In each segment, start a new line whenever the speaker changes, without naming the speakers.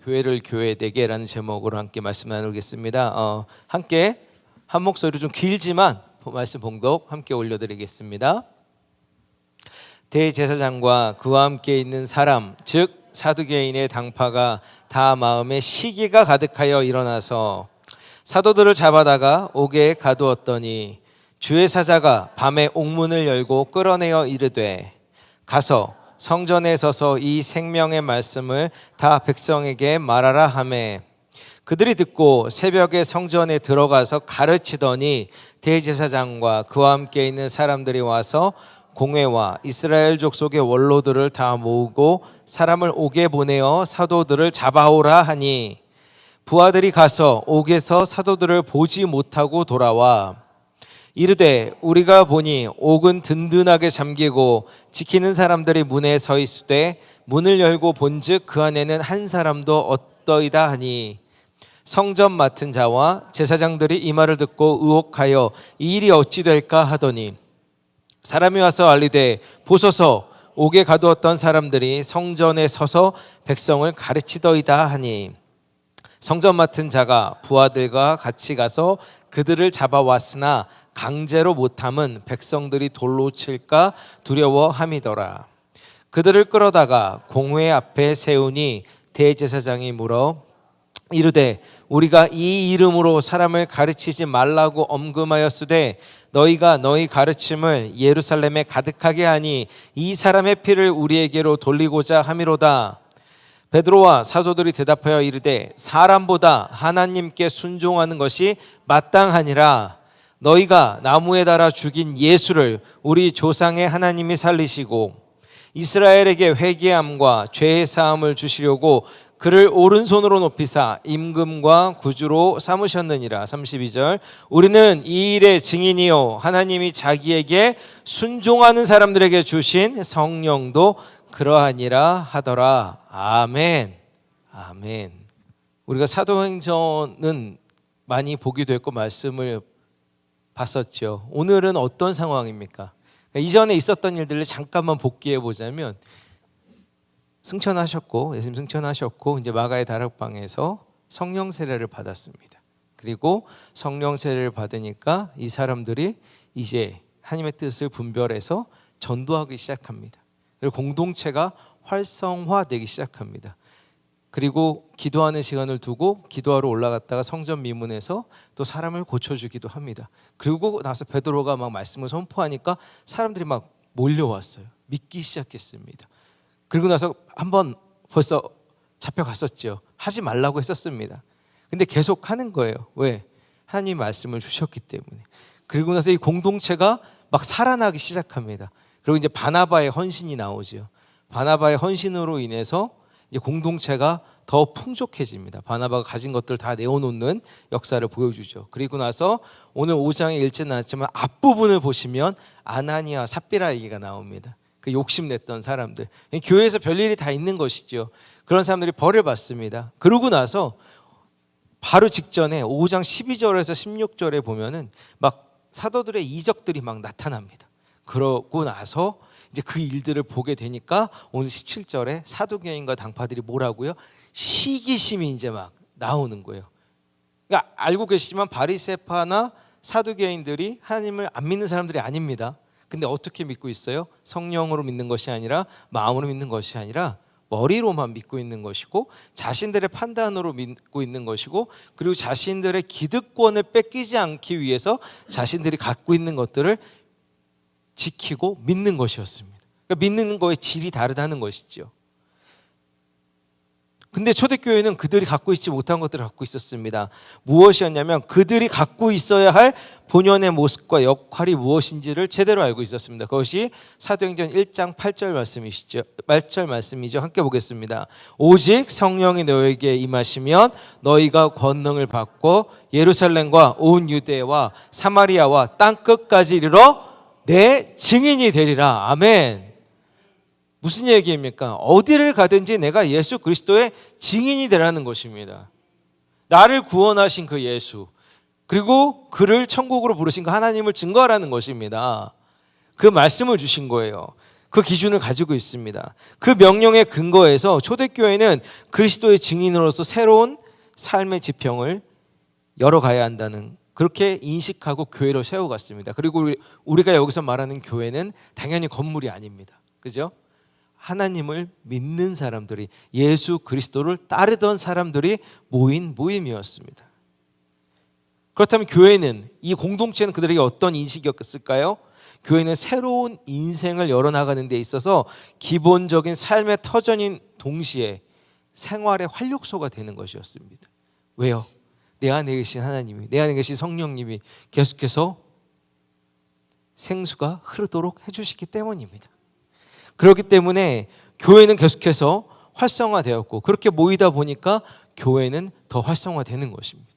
교회를 교회되게라는 제목으로 함께 말씀 나누겠습니다. 함께 한 목소리로 좀 길지만 말씀 봉독 함께 올려드리겠습니다. 대제사장과 그와 함께 있는 사람 즉 사두개인의 당파가 다 마음에 시기가 가득하여 일어나서 사도들을 잡아다가 옥에 가두었더니 주의 사자가 밤에 옥문을 열고 끌어내어 이르되 가서 성전에 서서 이 생명의 말씀을 다 백성에게 말하라 하매 그들이 듣고 새벽에 성전에 들어가서 가르치더니 대제사장과 그와 함께 있는 사람들이 와서 공회와 이스라엘 족속의 원로들을 다 모으고 사람을 옥에 보내어 사도들을 잡아오라 하니 부하들이 가서 옥에서 사도들을 보지 못하고 돌아와 이르되 우리가 보니 옥은 든든하게 잠기고 지키는 사람들이 문에 서 있으되 문을 열고 본즉 그 안에는 한 사람도 없더이다 하니 성전 맡은 자와 제사장들이 이 말을 듣고 의혹하여 이 일이 어찌 될까 하더니 사람이 와서 알리되 보소서 옥에 가두었던 사람들이 성전에 서서 백성을 가르치더이다 하니 성전 맡은 자가 부하들과 같이 가서 그들을 잡아왔으나 강제로 못함은 백성들이 돌로 칠까 두려워함이더라. 그들을 끌어다가 공회 앞에 세우니 대제사장이 물어 이르되 우리가 이 이름으로 사람을 가르치지 말라고 엄금하였으되 너희가 너희 가르침을 예루살렘에 가득하게 하니 이 사람의 피를 우리에게로 돌리고자 함이로다. 베드로와 사도들이 대답하여 이르되 사람보다 하나님께 순종하는 것이 마땅하니라. 너희가 나무에 달아 죽인 예수를 우리 조상의 하나님이 살리시고 이스라엘에게 회개함과 죄의 사함을 주시려고 그를 오른손으로 높이사 임금과 구주로 삼으셨느니라. 32절 우리는 이 일의 증인이요 하나님이 자기에게 순종하는 사람들에게 주신 성령도 그러하니라 하더라. 아멘. 아멘. 우리가 사도행전은 많이 보기도 했고 말씀을 봤었죠. 오늘은 어떤 상황입니까? 이전에 있었던 일들을 잠깐만 복기해 보자면 승천하셨고 예수님 승천하셨고 이제 마가의 다락방에서 성령 세례를 받았습니다. 그리고 성령 세례를 받으니까 이 사람들이 이제 하나님의 뜻을 분별해서 전도하기 시작합니다. 그리고 공동체가 활성화되기 시작합니다. 그리고 기도하는 시간을 두고 기도하러 올라갔다가 성전 미문에서 또 사람을 고쳐주기도 합니다. 그리고 나서 베드로가 막 말씀을 선포하니까 사람들이 막 몰려왔어요. 믿기 시작했습니다. 그리고 나서 한번 벌써 잡혀갔었죠. 하지 말라고 했었습니다. 근데 계속 하는 거예요. 왜? 하나님 말씀을 주셨기 때문에. 그리고 나서 이 공동체가 막 살아나기 시작합니다. 그리고 이제 바나바의 헌신이 나오죠. 바나바의 헌신으로 인해서 이제 공동체가 더 풍족해집니다. 바나바가 가진 것들 다 내어놓는 역사를 보여주죠. 그리고 나서 오늘 5장에 읽지는 않았지만 앞부분을 보시면 아나니아 삽비라 얘기가 나옵니다. 그 욕심냈던 사람들, 교회에서 별일이 다 있는 것이죠. 그런 사람들이 벌을 받습니다. 그러고 나서 바로 직전에 5장 12절에서 16절에 보면은 막 사도들의 이적들이 막 나타납니다. 그러고 나서 이제 그 일들을 보게 되니까 오늘 17절에 사두개인과 당파들이 뭐라고요? 시기심이 이제 막 나오는 거예요. 그러니까 알고 계시지만 바리새파나 사두개인들이 하나님을 안 믿는 사람들이 아닙니다. 근데 어떻게 믿고 있어요? 성령으로 믿는 것이 아니라 마음으로 믿는 것이 아니라 머리로만 믿고 있는 것이고 자신들의 판단으로 믿고 있는 것이고 그리고 자신들의 기득권을 뺏기지 않기 위해서 자신들이 갖고 있는 것들을 지키고 믿는 것이었습니다. 그러니까 믿는 거의 질이 다르다는 것이죠. 근데 초대교회는 그들이 갖고 있지 못한 것들을 갖고 있었습니다. 무엇이었냐면 그들이 갖고 있어야 할 본연의 모습과 역할이 무엇인지를 제대로 알고 있었습니다. 그것이 사도행전 1장 8절 말씀이시죠. 8절 말씀이죠. 함께 보겠습니다. 오직 성령이 너에게 임하시면 너희가 권능을 받고 예루살렘과 온 유대와 사마리아와 땅끝까지 이르러 내 증인이 되리라. 아멘. 무슨 얘기입니까? 어디를 가든지 내가 예수 그리스도의 증인이 되라는 것입니다. 나를 구원하신 그 예수, 그리고 그를 천국으로 부르신 그 하나님을 증거하라는 것입니다. 그 말씀을 주신 거예요. 그 기준을 가지고 있습니다. 그 명령의 근거에서 초대교회는 그리스도의 증인으로서 새로운 삶의 지평을 열어가야 한다는, 그렇게 인식하고 교회를 세워갔습니다. 그리고 우리가 여기서 말하는 교회는 당연히 건물이 아닙니다. 그죠? 하나님을 믿는 사람들이, 예수 그리스도를 따르던 사람들이 모인 모임이었습니다. 그렇다면 교회는, 이 공동체는 그들에게 어떤 인식이었을까요? 교회는 새로운 인생을 열어나가는 데 있어서 기본적인 삶의 터전인 동시에 생활의 활력소가 되는 것이었습니다. 왜요? 내 안에 계신 하나님이, 내 안에 계신 성령님이 계속해서 생수가 흐르도록 해주시기 때문입니다. 그렇기 때문에 교회는 계속해서 활성화되었고, 그렇게 모이다 보니까 교회는 더 활성화되는 것입니다.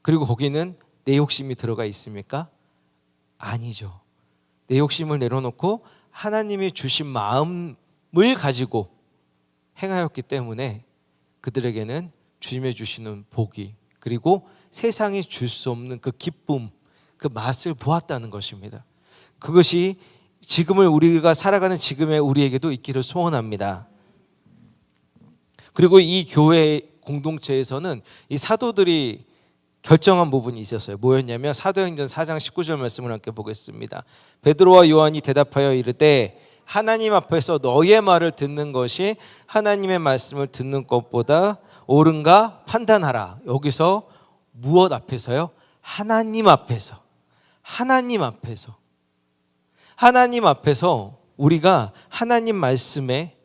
그리고 거기는 내 욕심이 들어가 있습니까? 아니죠. 내 욕심을 내려놓고 하나님이 주신 마음을 가지고 행하였기 때문에 그들에게는 주님의 주시는 복이, 그리고 세상이 줄 수 없는 그 기쁨, 그 맛을 보았다는 것입니다. 그것이 지금을 우리가 살아가는 지금의 우리에게도 있기를 소원합니다. 그리고 이 교회 공동체에서는 이 사도들이 결정한 부분이 있었어요. 뭐였냐면 사도행전 4장 19절 말씀을 함께 보겠습니다. 베드로와 요한이 대답하여 이르되 하나님 앞에서 너의 말을 듣는 것이 하나님의 말씀을 듣는 것보다 옳은가 판단하라. 여기서 무엇 앞에서요? 하나님 앞에서. 하나님 앞에서. 하나님 앞에서 우리가 하나님 말씀에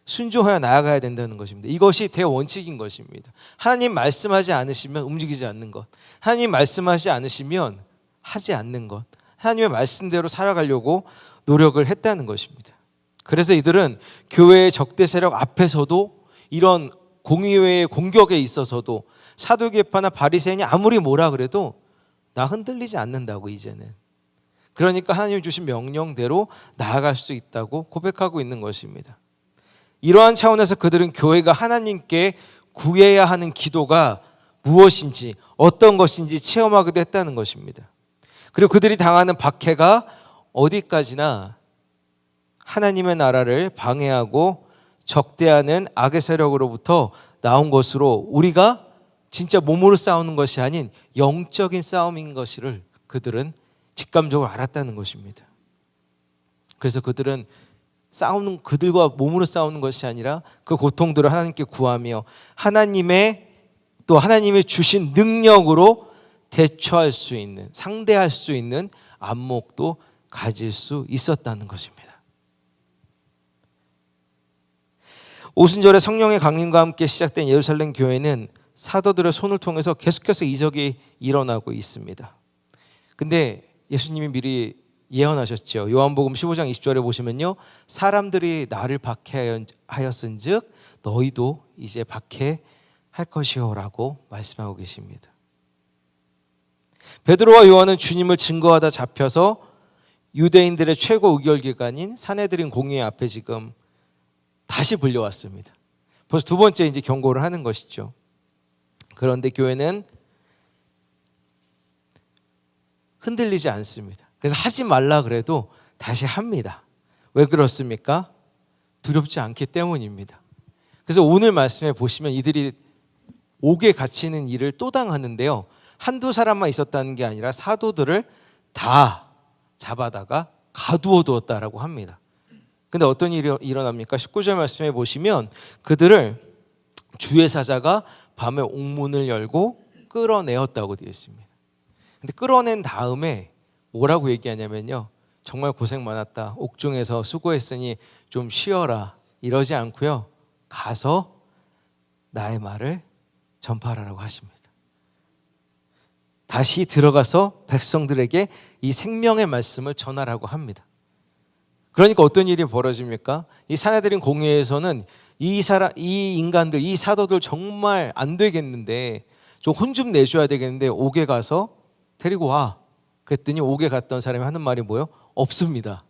순종하여 나아가야 된다는 것입니다. 이것이 대원칙인 것입니다. 하나님 말씀하지 않으시면 움직이지 않는 것, 하나님 말씀하지 않으시면 하지 않는 것, 하나님의 말씀대로 살아가려고 노력을 했다는 것입니다. 그래서 이들은 교회의 적대 세력 앞에서도, 이런 공의회의 공격에 있어서도 사두개파나 바리새인이 아무리 뭐라 그래도 나 흔들리지 않는다고, 이제는. 그러니까 하나님이 주신 명령대로 나아갈 수 있다고 고백하고 있는 것입니다. 이러한 차원에서 그들은 교회가 하나님께 구해야 하는 기도가 무엇인지, 어떤 것인지 체험하기도 했다는 것입니다. 그리고 그들이 당하는 박해가 어디까지나 하나님의 나라를 방해하고 적대하는 악의 세력으로부터 나온 것으로, 우리가 진짜 몸으로 싸우는 것이 아닌 영적인 싸움인 것을 그들은 직감적으로 알았다는 것입니다. 그래서 그들은 그들과 몸으로 싸우는 것이 아니라 그 고통들을 하나님께 구하며 하나님이 주신 능력으로 대처할 수 있는, 상대할 수 있는 안목도 가질 수 있었다는 것입니다. 오순절에 성령의 강림과 함께 시작된 예루살렘 교회는 사도들의 손을 통해서 계속해서 이적이 일어나고 있습니다. 근데 예수님이 미리 예언하셨죠. 요한복음 15장 20절에 보시면요, 사람들이 나를 박해하였은즉 너희도 이제 박해할 것이요라고 말씀하고 계십니다. 베드로와 요한은 주님을 증거하다 잡혀서 유대인들의 최고 의결기관인 산헤드린 공의회 앞에 지금 다시 불려왔습니다. 벌써 두 번째 이제 경고를 하는 것이죠. 그런데 교회는 흔들리지 않습니다. 그래서 하지 말라 그래도 다시 합니다. 왜 그렇습니까? 두렵지 않기 때문입니다. 그래서 오늘 말씀에 보시면 이들이 옥에 갇히는 일을 또 당하는데요, 한두 사람만 있었다는 게 아니라 사도들을 다 잡아다가 가두어 두었다라고 합니다. 근데 어떤 일이 일어납니까? 19절 말씀에 보시면 그들을 주의 사자가 밤에 옥문을 열고 끌어내었다고 되어 있습니다. 근데 끌어낸 다음에 뭐라고 얘기하냐면요, 정말 고생 많았다, 옥중에서 수고했으니 좀 쉬어라, 이러지 않고요, 가서 나의 말을 전파하라고 하십니다. 다시 들어가서 백성들에게 이 생명의 말씀을 전하라고 합니다. 그러니까 어떤 일이 벌어집니까? 이 산헤드린 공회에서는 이 인간들, 이 사도들 정말 안 되겠는데, 좀 혼 좀 내줘야 되겠는데 옥에 가서 데리고 와. 그랬더니 옥에 갔던 사람이 하는 말이 뭐예요? 없습니다.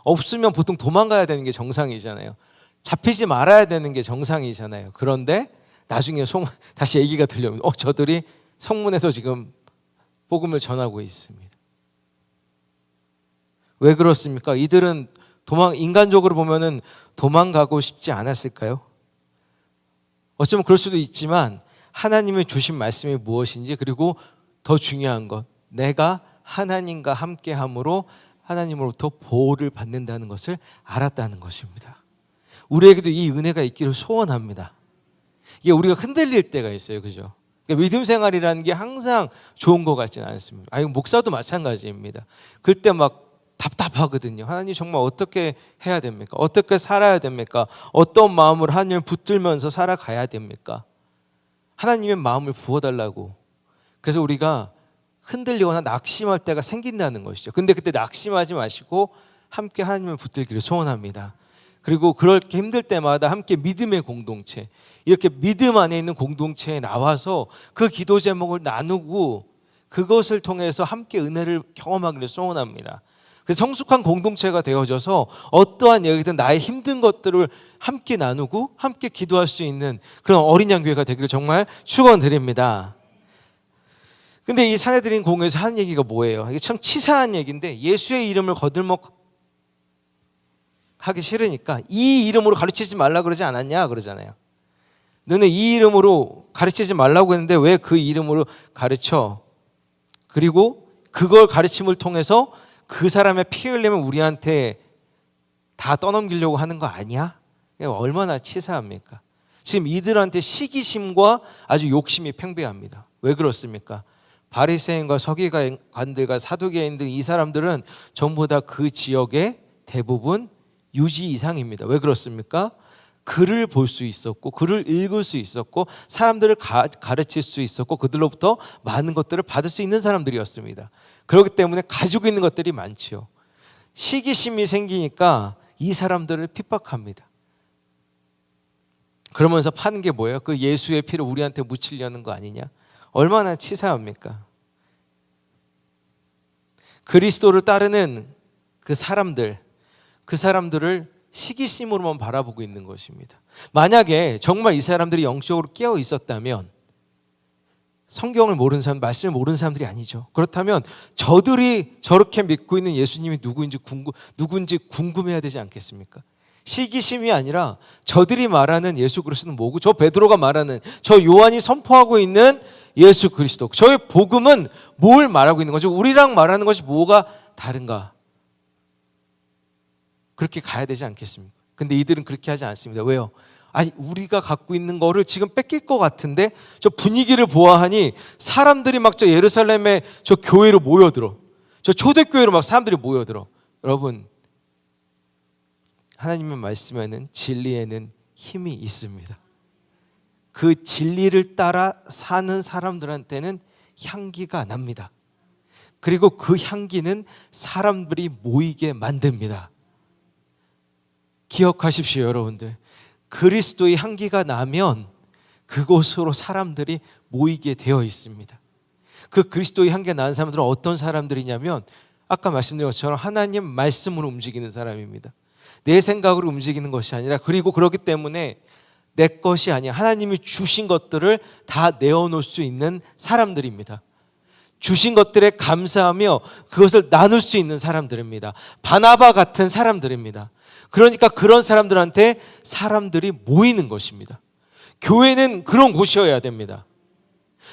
없으면 보통 도망가야 되는 게 정상이잖아요. 잡히지 말아야 되는 게 정상이잖아요. 그런데 나중에 다시 얘기가 들려오면 저들이 성문에서 지금 복음을 전하고 있습니다. 왜 그렇습니까? 이들은 인간적으로 보면은 도망가고 싶지 않았을까요? 어쩌면 그럴 수도 있지만 하나님의 주신 말씀이 무엇인지, 그리고 더 중요한 것, 내가 하나님과 함께함으로 하나님으로부터 보호를 받는다는 것을 알았다는 것입니다. 우리에게도 이 은혜가 있기를 소원합니다. 이게 우리가 흔들릴 때가 있어요, 그죠? 그러니까 믿음 생활이라는 게 항상 좋은 것 같지는 않습니다. 아니, 목사도 마찬가지입니다. 그때 막 답답하거든요. 하나님 정말 어떻게 해야 됩니까? 어떻게 살아야 됩니까? 어떤 마음으로 하나님을 붙들면서 살아가야 됩니까? 하나님의 마음을 부어달라고. 그래서 우리가 흔들리거나 낙심할 때가 생긴다는 것이죠. 근데 그때 낙심하지 마시고 함께 하나님을 붙들기를 소원합니다. 그리고 그렇게 힘들 때마다 함께 믿음의 공동체, 이렇게 믿음 안에 있는 공동체에 나와서 그 기도 제목을 나누고 그것을 통해서 함께 은혜를 경험하기를 소원합니다. 그래서 성숙한 공동체가 되어져서 어떠한 얘기든 나의 힘든 것들을 함께 나누고 함께 기도할 수 있는 그런 어린 양교회가 되기를 정말 축원드립니다. 근데 이 산헤드린 공회에서 하는 얘기가 뭐예요? 이게 참 치사한 얘기인데, 예수의 이름을 거들먹 하기 싫으니까 이 이름으로 가르치지 말라 그러지 않았냐 그러잖아요. 너네 이 이름으로 가르치지 말라고 했는데 왜 그 이름으로 가르쳐? 그리고 그걸 가르침을 통해서 그 사람의 피 흘리면 우리한테 다 떠넘기려고 하는 거 아니야? 얼마나 치사합니까? 지금 이들한테 시기심과 아주 욕심이 팽배합니다. 왜 그렇습니까? 바리새인과 서기관들과 사두개인들, 이 사람들은 전부 다 그 지역의 대부분 유지 이상입니다. 왜 그렇습니까? 글을 볼 수 있었고, 글을 읽을 수 있었고, 사람들을 가르칠 수 있었고, 그들로부터 많은 것들을 받을 수 있는 사람들이었습니다. 그렇기 때문에 가지고 있는 것들이 많지요. 시기심이 생기니까 이 사람들을 핍박합니다. 그러면서 파는 게 뭐예요? 그 예수의 피를 우리한테 묻히려는 거 아니냐? 얼마나 치사합니까? 그리스도를 따르는 그 사람들을 시기심으로만 바라보고 있는 것입니다. 만약에 정말 이 사람들이 영적으로 깨어 있었다면, 성경을 모르는 사람, 말씀을 모르는 사람들이 아니죠. 그렇다면 저들이 저렇게 믿고 있는 예수님이 누구인지 궁금해야 되지 않겠습니까? 시기심이 아니라 저들이 말하는 예수 그리스도는 뭐고, 저 베드로가 말하는, 저 요한이 선포하고 있는 예수 그리스도, 저의 복음은 뭘 말하고 있는 거죠? 우리랑 말하는 것이 뭐가 다른가? 그렇게 가야 되지 않겠습니까? 근데 이들은 그렇게 하지 않습니다. 왜요? 아니, 우리가 갖고 있는 거를 지금 뺏길 것 같은데, 저 분위기를 보아하니 사람들이 막 저 예루살렘에 저 교회로 모여들어, 저 초대교회로 막 사람들이 모여들어. 여러분, 하나님의 말씀에는, 진리에는 힘이 있습니다. 그 진리를 따라 사는 사람들한테는 향기가 납니다. 그리고 그 향기는 사람들이 모이게 만듭니다. 기억하십시오, 여러분들. 그리스도의 향기가 나면 그곳으로 사람들이 모이게 되어 있습니다. 그 그리스도의 향기가 나는 사람들은 어떤 사람들이냐면, 아까 말씀드린 것처럼 하나님 말씀으로 움직이는 사람입니다. 내 생각으로 움직이는 것이 아니라, 그리고 그렇기 때문에 내 것이 아니야, 하나님이 주신 것들을 다 내어놓을 수 있는 사람들입니다. 주신 것들에 감사하며 그것을 나눌 수 있는 사람들입니다. 바나바 같은 사람들입니다. 그러니까 그런 사람들한테 사람들이 모이는 것입니다. 교회는 그런 곳이어야 됩니다.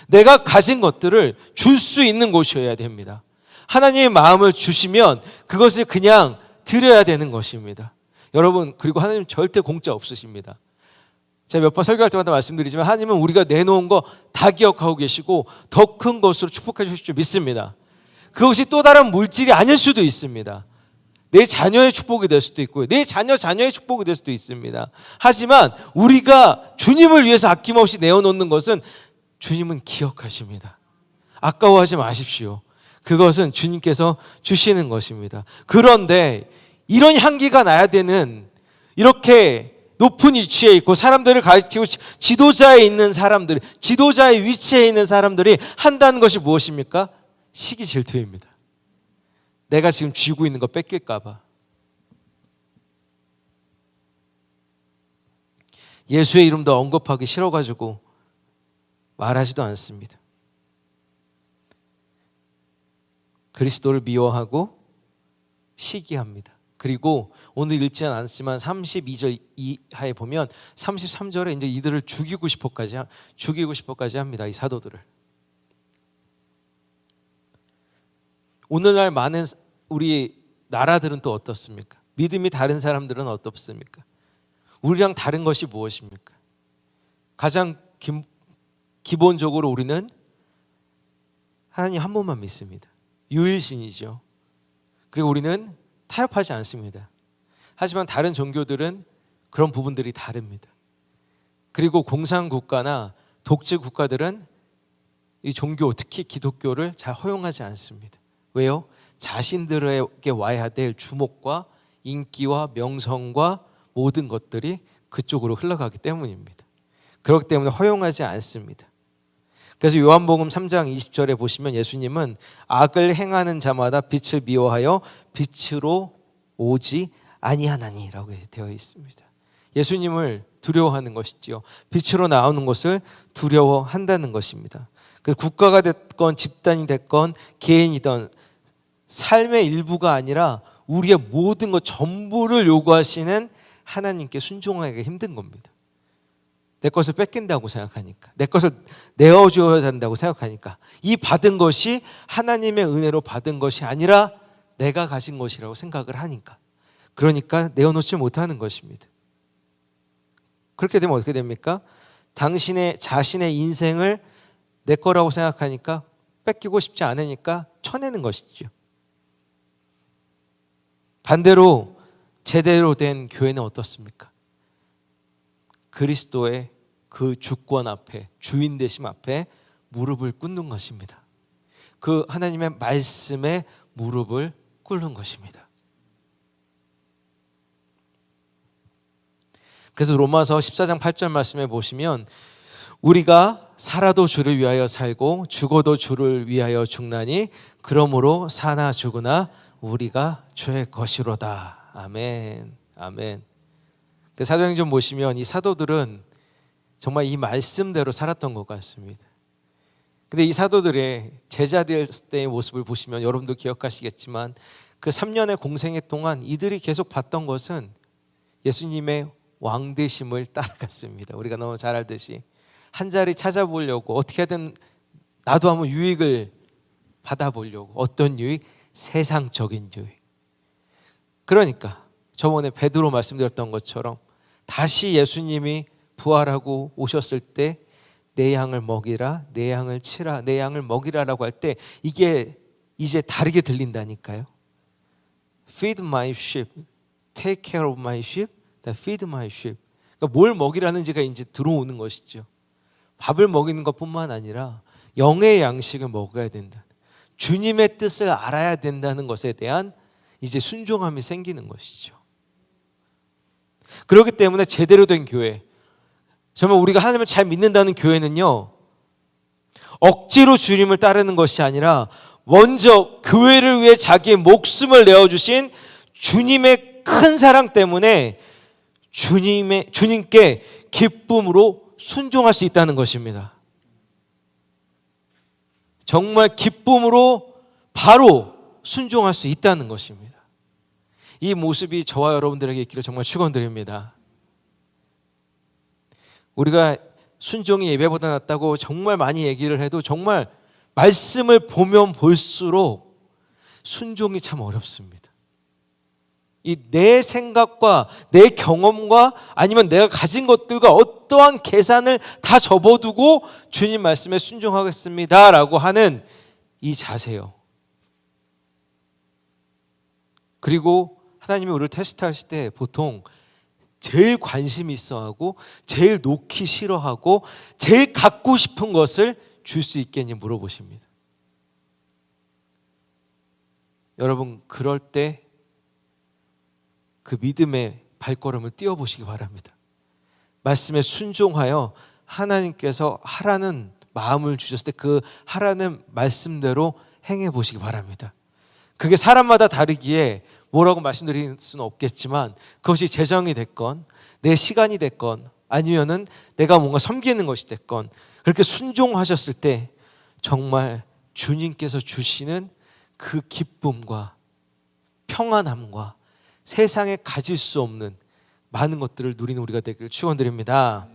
내가 가진 것들을 줄 수 있는 곳이어야 됩니다. 하나님의 마음을 주시면 그것을 그냥 드려야 되는 것입니다. 여러분, 그리고 하나님은 절대 공짜 없으십니다. 제가 몇 번 설교할 때마다 말씀드리지만, 하나님은 우리가 내놓은 거 다 기억하고 계시고 더 큰 것으로 축복해 주실 줄 믿습니다. 그것이 또 다른 물질이 아닐 수도 있습니다. 내 자녀의 축복이 될 수도 있고요, 내 자녀의 축복이 될 수도 있습니다. 하지만 우리가 주님을 위해서 아낌없이 내어놓는 것은 주님은 기억하십니다. 아까워하지 마십시오. 그것은 주님께서 주시는 것입니다. 그런데 이런 향기가 나야 되는, 이렇게 높은 위치에 있고 사람들을 가르치고 지도자에 있는 사람들, 지도자의 위치에 있는 사람들이 한다는 것이 무엇입니까? 시기 질투입니다. 내가 지금 쥐고 있는 거 뺏길까 봐. 예수의 이름도 언급하기 싫어가지고 말하지도 않습니다. 그리스도를 미워하고 시기합니다. 그리고 오늘 읽지는 않았지만 32절 이하에 보면 33절에 이제 이들을 죽이고 싶어까지 합니다. 이 사도들을. 오늘날 많은 우리 나라들은 또 어떻습니까? 믿음이 다른 사람들은 어떻습니까? 우리랑 다른 것이 무엇입니까? 가장 기본적으로 우리는 하나님 한 분만 믿습니다. 유일신이죠. 그리고 우리는 타협하지 않습니다. 하지만 다른 종교들은 그런 부분들이 다릅니다. 그리고 공산국가나 독재국가들은 이 종교, 특히 기독교를 잘 허용하지 않습니다. 왜요? 자신들에게 와야 될 주목과 인기와 명성과 모든 것들이 그쪽으로 흘러가기 때문입니다. 그렇기 때문에 허용하지 않습니다. 그래서 요한복음 3장 20절에 보시면 예수님은 악을 행하는 자마다 빛을 미워하여 빛으로 오지 아니하나니라고 되어 있습니다. 예수님을 두려워하는 것이지요. 빛으로 나오는 것을 두려워한다는 것입니다. 그래서 국가가 됐건 집단이 됐건 개인이든 삶의 일부가 아니라 우리의 모든 것 전부를 요구하시는 하나님께 순종하기가 힘든 겁니다. 내 것을 뺏긴다고 생각하니까, 내 것을 내어줘야 된다고 생각하니까, 이 받은 것이 하나님의 은혜로 받은 것이 아니라 내가 가진 것이라고 생각을 하니까, 그러니까 내어놓지 못하는 것입니다. 그렇게 되면 어떻게 됩니까? 당신의 자신의 인생을 내 거라고 생각하니까 뺏기고 싶지 않으니까 쳐내는 것이죠. 반대로 제대로 된 교회는 어떻습니까? 그리스도의 그 주권 앞에, 주인 되심 앞에 무릎을 꿇는 것입니다. 그 하나님의 말씀에 무릎을 꿇는 것입니다. 그래서 로마서 14장 8절 말씀에 보시면 우리가 살아도 주를 위하여 살고 죽어도 주를 위하여 죽나니 그러므로 사나 죽으나 우리가 주의 것이로다. 아멘. 아멘. 사도행전 보시면 이 사도들은 정말 이 말씀대로 살았던 것 같습니다. 근데 이 사도들의 제자될 때의 모습을 보시면 여러분도 기억하시겠지만 그 3년의 공생애 동안 이들이 계속 봤던 것은 예수님의 왕되심을 따라갔습니다. 우리가 너무 잘 알듯이 한 자리 찾아보려고 어떻게든 나도 한번 유익을 받아보려고. 어떤 유익? 세상적인 유익. 그러니까 저번에 베드로 말씀드렸던 것처럼 다시 예수님이 부활하고 오셨을 때 내 양을 먹이라, 내 양을 치라, 내 양을 먹이라라고 할 때 이게 이제 다르게 들린다니까요. Feed my sheep, take care of my sheep, feed my sheep. 그러니까 뭘 먹이라는지가 이제 들어오는 것이죠. 밥을 먹이는 것뿐만 아니라 영의 양식을 먹어야 된다. 주님의 뜻을 알아야 된다는 것에 대한 이제 순종함이 생기는 것이죠. 그렇기 때문에 제대로 된 교회, 정말 우리가 하나님을 잘 믿는다는 교회는요, 억지로 주님을 따르는 것이 아니라 먼저 교회를 위해 자기의 목숨을 내어주신 주님의 큰 사랑 때문에 주님께 기쁨으로 순종할 수 있다는 것입니다. 정말 기쁨으로 바로 순종할 수 있다는 것입니다. 이 모습이 저와 여러분들에게 있기를 정말 축원드립니다. 우리가 순종이 예배보다 낫다고 정말 많이 얘기를 해도 정말 말씀을 보면 볼수록 순종이 참 어렵습니다. 이 내 생각과 내 경험과 아니면 내가 가진 것들과 어떠한 계산을 다 접어두고 주님 말씀에 순종하겠습니다 라고 하는 이 자세요. 그리고 하나님이 우리를 테스트하실 때 보통 제일 관심 있어하고 제일 놓기 싫어하고 제일 갖고 싶은 것을 줄 수 있겠니 물어보십니다. 여러분, 그럴 때 그 믿음의 발걸음을 띄워보시기 바랍니다. 말씀에 순종하여 하나님께서 하라는 마음을 주셨을 때 그 하라는 말씀대로 행해 보시기 바랍니다. 그게 사람마다 다르기에 뭐라고 말씀드릴 수는 없겠지만 그것이 재정이 됐건 내 시간이 됐건 아니면은 내가 뭔가 섬기는 것이 됐건 그렇게 순종하셨을 때 정말 주님께서 주시는 그 기쁨과 평안함과 세상에 가질 수 없는 많은 것들을 누리는 우리가 되기를 축원드립니다.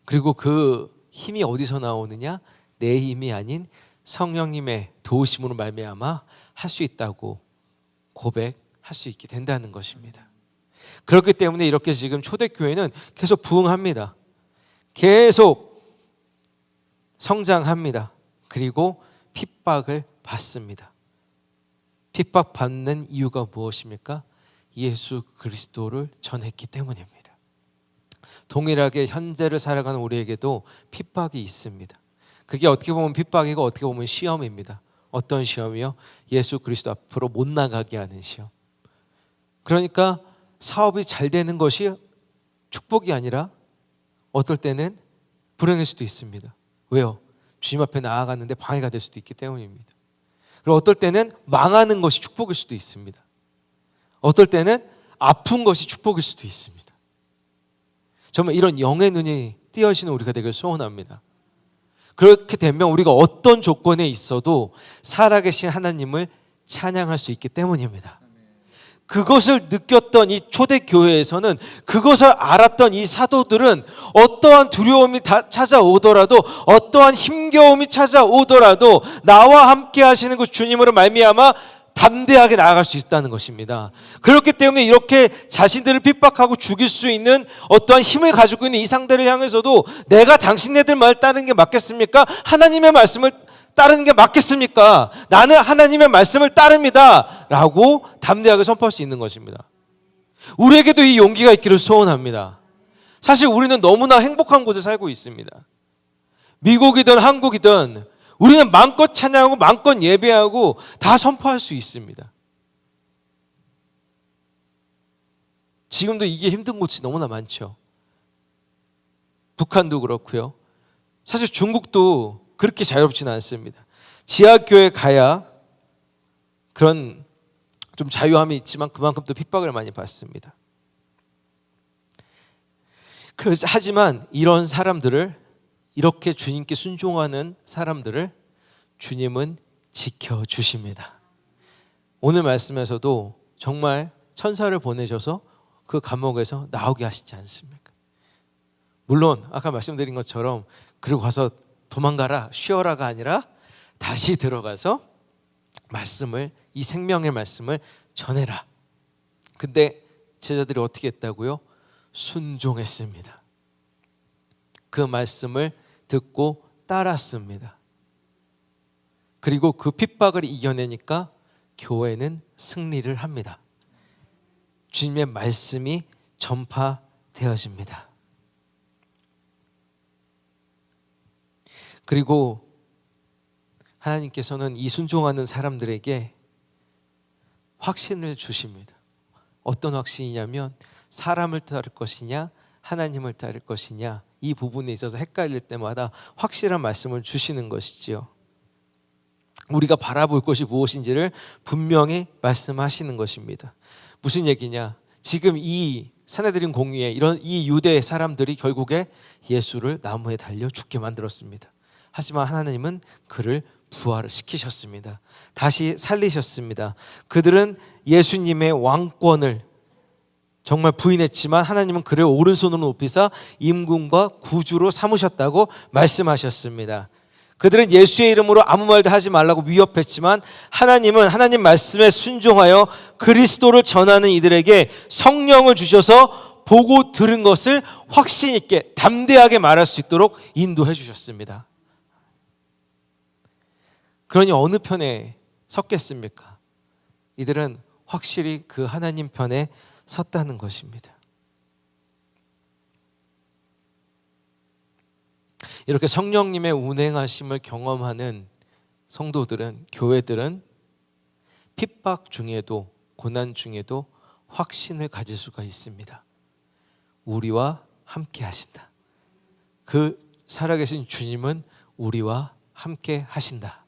그리고 그 힘이 어디서 나오느냐? 내 힘이 아닌 성령님의 도우심으로 말미암아 할 수 있다고 고백할 수 있게 된다는 것입니다. 그렇기 때문에 이렇게 지금 초대교회는 계속 부흥합니다. 계속 성장합니다. 그리고 핍박을 받습니다. 핍박받는 이유가 무엇입니까? 예수 그리스도를 전했기 때문입니다. 동일하게 현재를 살아가는 우리에게도 핍박이 있습니다. 그게 어떻게 보면 핍박이고 어떻게 보면 시험입니다. 어떤 시험이요? 예수 그리스도 앞으로 못 나가게 하는 시험. 그러니까 사업이 잘 되는 것이 축복이 아니라 어떨 때는 불행일 수도 있습니다. 왜요? 주님 앞에 나아갔는데 방해가 될 수도 있기 때문입니다. 그리고 어떨 때는 망하는 것이 축복일 수도 있습니다. 어떨 때는 아픈 것이 축복일 수도 있습니다. 정말 이런 영의 눈이 띄어지는 우리가 되길 소원합니다. 그렇게 되면 우리가 어떤 조건에 있어도 살아계신 하나님을 찬양할 수 있기 때문입니다. 그것을 느꼈던 이 초대교회에서는, 그것을 알았던 이 사도들은 어떠한 두려움이 찾아오더라도, 어떠한 힘겨움이 찾아오더라도 나와 함께 하시는 그 주님으로 말미암아 담대하게 나아갈 수 있다는 것입니다. 그렇기 때문에 이렇게 자신들을 핍박하고 죽일 수 있는 어떠한 힘을 가지고 있는 이 상대를 향해서도 내가 당신네들 말 따르는 게 맞겠습니까? 하나님의 말씀을 따르는 게 맞겠습니까? 나는 하나님의 말씀을 따릅니다 라고 담대하게 선포할 수 있는 것입니다. 우리에게도 이 용기가 있기를 소원합니다. 사실 우리는 너무나 행복한 곳에 살고 있습니다. 미국이든 한국이든 우리는 마음껏 찬양하고 마음껏 예배하고 다 선포할 수 있습니다. 지금도 이게 힘든 곳이 너무나 많죠. 북한도 그렇고요. 사실 중국도 그렇게 자유롭지는 않습니다. 지하교회 가야 그런 좀 자유함이 있지만 그만큼 또 핍박을 많이 받습니다. 하지만 이런 사람들을, 이렇게 주님께 순종하는 사람들을 주님은 지켜주십니다. 오늘 말씀에서도 정말 천사를 보내셔서 그 감옥에서 나오게 하시지 않습니까? 물론 아까 말씀드린 것처럼 그리고 가서 도망가라, 쉬어라가 아니라 다시 들어가서 말씀을, 이 생명의 말씀을 전해라. 근데 제자들이 어떻게 했다고요? 순종했습니다. 그 말씀을 듣고 따랐습니다. 그리고 그 핍박을 이겨내니까 교회는 승리를 합니다. 주님의 말씀이 전파되어집니다. 그리고 하나님께서는 이 순종하는 사람들에게 확신을 주십니다. 어떤 확신이냐면 사람을 따를 것이냐 하나님을 따를 것이냐, 이 부분에 있어서 헷갈릴 때마다 확실한 말씀을 주시는 것이지요. 우리가 바라볼 것이 무엇인지를 분명히 말씀하시는 것입니다. 무슨 얘기냐? 지금 이 산헤드린 공의회, 이런 이 유대 사람들이 결국에 예수를 나무에 달려 죽게 만들었습니다. 하지만 하나님은 그를 부활을 시키셨습니다. 다시 살리셨습니다. 그들은 예수님의 왕권을 정말 부인했지만 하나님은 그를 오른손으로 높이사 임금과 구주로 삼으셨다고 말씀하셨습니다. 그들은 예수의 이름으로 아무 말도 하지 말라고 위협했지만 하나님은 하나님 말씀에 순종하여 그리스도를 전하는 이들에게 성령을 주셔서 보고 들은 것을 확신 있게 담대하게 말할 수 있도록 인도해 주셨습니다. 그러니 어느 편에 섰겠습니까? 이들은 확실히 그 하나님 편에 섰다는 것입니다. 이렇게 성령님의 운행하심을 경험하는 성도들은, 교회들은 핍박 중에도, 고난 중에도 확신을 가질 수가 있습니다. 우리와 함께 하신다. 그 살아계신 주님은 우리와 함께 하신다.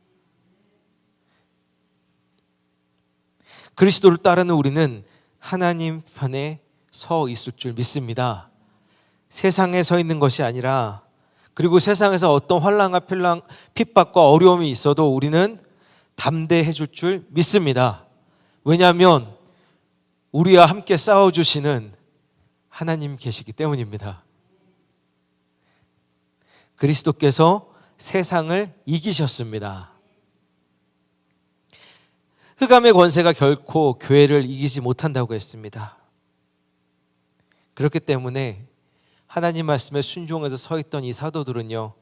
그리스도를 따르는 우리는 하나님 편에 서 있을 줄 믿습니다. 세상에 서 있는 것이 아니라, 그리고 세상에서 어떤 환난과 핍박과 어려움이 있어도 우리는 담대해 줄 믿습니다. 왜냐하면 우리와 함께 싸워주시는 하나님 계시기 때문입니다. 그리스도께서 세상을 이기셨습니다. 흑암의 권세가 결코 교회를 이기지 못한다고 했습니다. 그렇기 때문에 하나님 말씀에 순종해서 서 있던 이 사도들은요,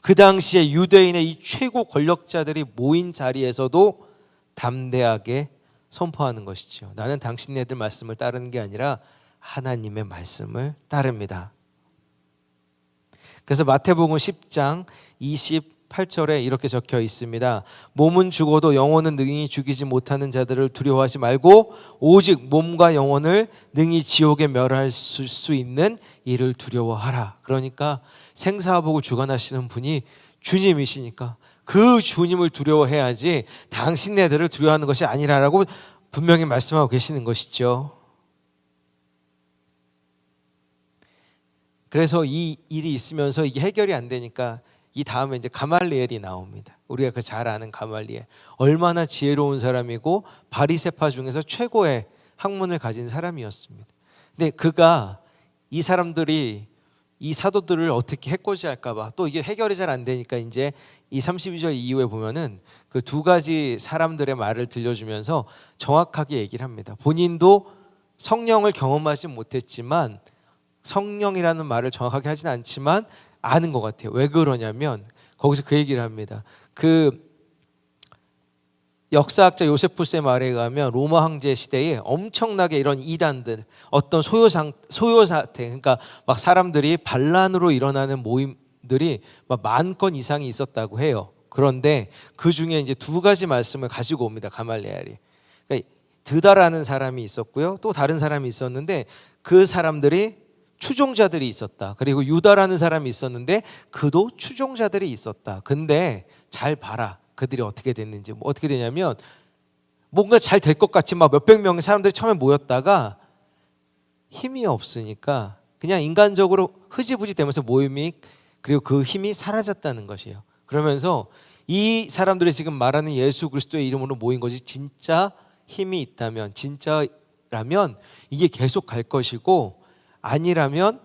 그 당시에 유대인의 이 최고 권력자들이 모인 자리에서도 담대하게 선포하는 것이죠. 나는 당신네들 말씀을 따르는 게 아니라 하나님의 말씀을 따릅니다. 그래서 마태복음 10장 28절에 이렇게 적혀 있습니다. 몸은 죽어도 영혼은 능히 죽이지 못하는 자들을 두려워하지 말고 오직 몸과 영혼을 능히 지옥에 멸할 수 있는 이를 두려워하라. 그러니까 생사복을 주관하시는 분이 주님이시니까 그 주님을 두려워해야지 당신네들을 두려워하는 것이 아니라라고 분명히 말씀하고 계시는 것이죠. 그래서 이 일이 있으면서 이게 해결이 안 되니까 이 다음에 이제 가말리엘이 나옵니다. 우리가 그 잘 아는 가말리엘, 얼마나 지혜로운 사람이고 바리새파 중에서 최고의 학문을 가진 사람이었습니다. 근데 그가 이 사람들이 이 사도들을 어떻게 해코지할까 봐 또 이게 해결이 잘 안 되니까 이제 이 32절 이후에 보면은 그 두 가지 사람들의 말을 들려주면서 정확하게 얘기를 합니다. 본인도 성령을 경험하지 못했지만 성령이라는 말을 정확하게 하진 않지만 아는 것 같아요. 왜 그러냐면 거기서 그 얘기를 합니다. 그 역사학자 요세푸스의 말에 의하면 로마 황제 시대에 엄청나게 이런 이단들, 어떤 소요사태, 그러니까 막 사람들이 반란으로 일어나는 모임들이 막 10,000건 이상이 있었다고 해요. 그런데 그 중에 이제 두 가지 말씀을 가지고 옵니다. 가말리엘이. 그러니까 드다라는 사람이 있었고요, 또 다른 사람이 있었는데 그 사람들이 추종자들이 있었다. 그리고 유다라는 사람이 있었는데 그도 추종자들이 있었다. 근데 잘 봐라. 그들이 어떻게 됐는지. 어떻게 되냐면 뭔가 잘 될 것 같이 막 몇백 명의 사람들이 처음에 모였다가 힘이 없으니까 그냥 인간적으로 흐지부지 되면서 모임이, 그리고 그 힘이 사라졌다는 것이에요. 그러면서 이 사람들이 지금 말하는 예수 그리스도의 이름으로 모인 것이 진짜 힘이 있다면, 진짜라면 이게 계속 갈 것이고 아니라면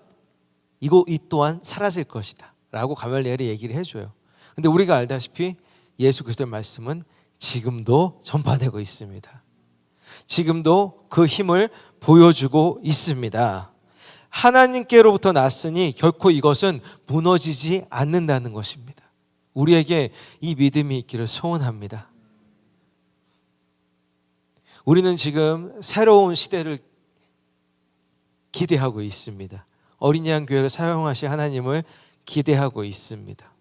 이 또한 사라질 것이다 라고 가말리엘이 얘기를 해줘요. 근데 우리가 알다시피 예수 그리스도의 말씀은 지금도 전파되고 있습니다. 지금도 그 힘을 보여주고 있습니다. 하나님께로부터 났으니 결코 이것은 무너지지 않는다는 것입니다. 우리에게 이 믿음이 있기를 소원합니다. 우리는 지금 새로운 시대를 기대하고 있습니다. 어린이 양 교회를 사용하실 하나님을 기대하고 있습니다.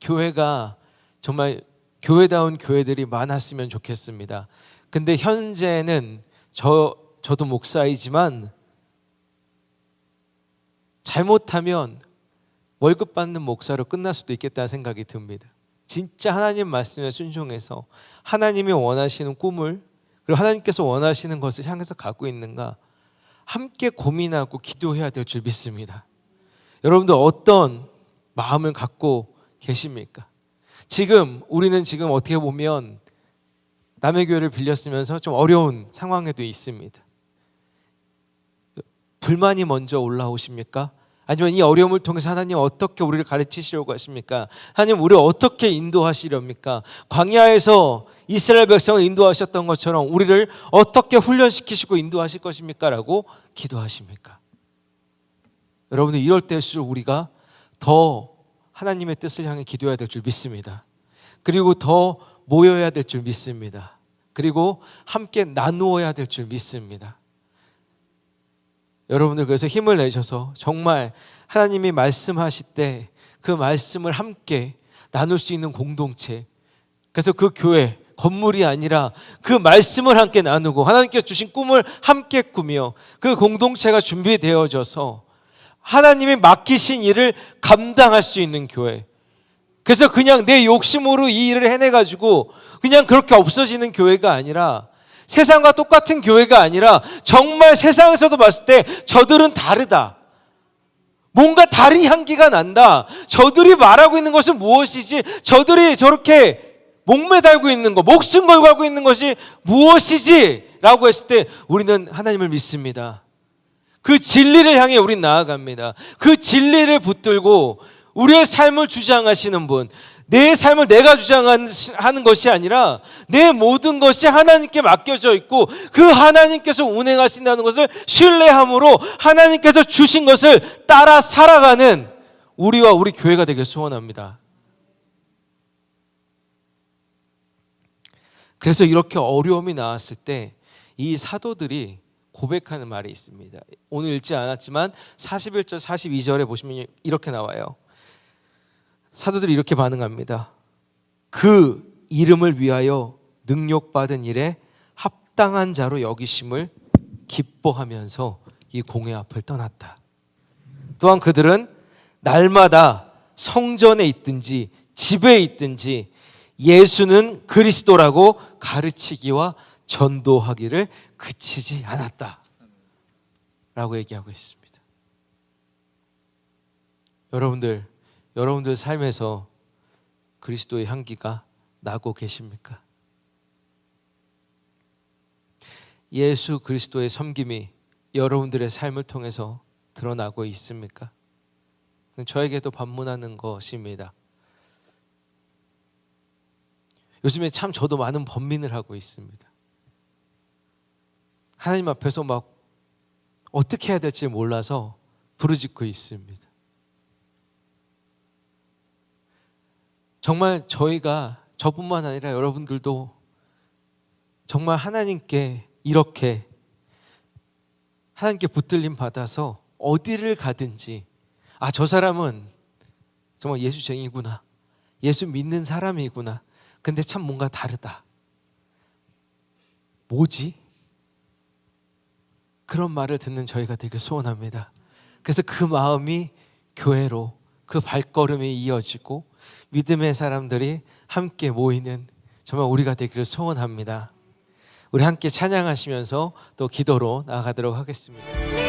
교회가 정말 교회다운 교회들이 많았으면 좋겠습니다. 근데 현재는 저도 목사이지만 잘못하면 월급 받는 목사로 끝날 수도 있겠다는 생각이 듭니다. 진짜 하나님 말씀에 순종해서 하나님이 원하시는 꿈을, 그리고 하나님께서 원하시는 것을 향해서 가고 있는가 함께 고민하고 기도해야 될 줄 믿습니다. 여러분들 어떤 마음을 갖고 계십니까? 우리는 지금 어떻게 보면 남의 교회를 빌렸으면서 좀 어려운 상황에도 있습니다. 불만이 먼저 올라오십니까? 아니면 이 어려움을 통해서 하나님 어떻게 우리를 가르치시려고 하십니까? 하나님 우리를 어떻게 인도하시렵니까? 광야에서 이스라엘 백성을 인도하셨던 것처럼 우리를 어떻게 훈련시키시고 인도하실 것입니까? 라고 기도하십니까? 여러분들 이럴 때일수록 우리가 더 하나님의 뜻을 향해 기도해야 될 줄 믿습니다. 그리고 더 모여야 될 줄 믿습니다. 그리고 함께 나누어야 될 줄 믿습니다. 여러분들 그래서 힘을 내셔서 정말 하나님이 말씀하실 때 그 말씀을 함께 나눌 수 있는 공동체, 그래서 그 교회 건물이 아니라 그 말씀을 함께 나누고 하나님께서 주신 꿈을 함께 꾸며 그 공동체가 준비되어져서 하나님이 맡기신 일을 감당할 수 있는 교회. 그래서 그냥 내 욕심으로 이 일을 해내가지고 그냥 그렇게 없어지는 교회가 아니라, 세상과 똑같은 교회가 아니라 정말 세상에서도 봤을 때 저들은 다르다, 뭔가 다른 향기가 난다, 저들이 말하고 있는 것은 무엇이지, 저들이 저렇게 목매달고 있는 것, 목숨 걸고 하고 있는 것이 무엇이지? 라고 했을 때 우리는 하나님을 믿습니다. 그 진리를 향해 우린 나아갑니다. 그 진리를 붙들고 우리의 삶을 주장하시는 분, 내 삶을 내가 주장하는 것이 아니라 내 모든 것이 하나님께 맡겨져 있고 그 하나님께서 운행하신다는 것을 신뢰함으로 하나님께서 주신 것을 따라 살아가는 우리와 우리 교회가 되길 소원합니다. 그래서 이렇게 어려움이 나왔을 때 이 사도들이 고백하는 말이 있습니다. 오늘 읽지 않았지만 41절 42절에 보시면 이렇게 나와요. 사도들이 이렇게 반응합니다. 그 이름을 위하여 능력받은 일에 합당한 자로 여기심을 기뻐하면서 이 공회 앞을 떠났다. 또한 그들은 날마다 성전에 있든지 집에 있든지 예수는 그리스도라고 가르치기와 전도하기를 그치지 않았다 라고 얘기하고 있습니다. 여러분들 삶에서 그리스도의 향기가 나고 계십니까? 예수 그리스도의 섬김이 여러분들의 삶을 통해서 드러나고 있습니까? 저에게도 반문하는 것입니다. 요즘에 참 저도 많은 번민을 하고 있습니다. 하나님 앞에서 막 어떻게 해야 될지 몰라서 부르짖고 있습니다. 정말 저뿐만 아니라 여러분들도 정말 하나님께 이렇게 하나님께 붙들림 받아서 어디를 가든지 저 사람은 정말 예수쟁이구나, 예수 믿는 사람이구나, 근데 참 뭔가 다르다, 뭐지? 그런 말을 듣는 저희가 되게 소원합니다. 그래서 그 마음이 교회로 그 발걸음이 이어지고 믿음의 사람들이 함께 모이는 정말 우리가 되기를 소원합니다. 우리 함께 찬양하시면서 또 기도로 나아가도록 하겠습니다.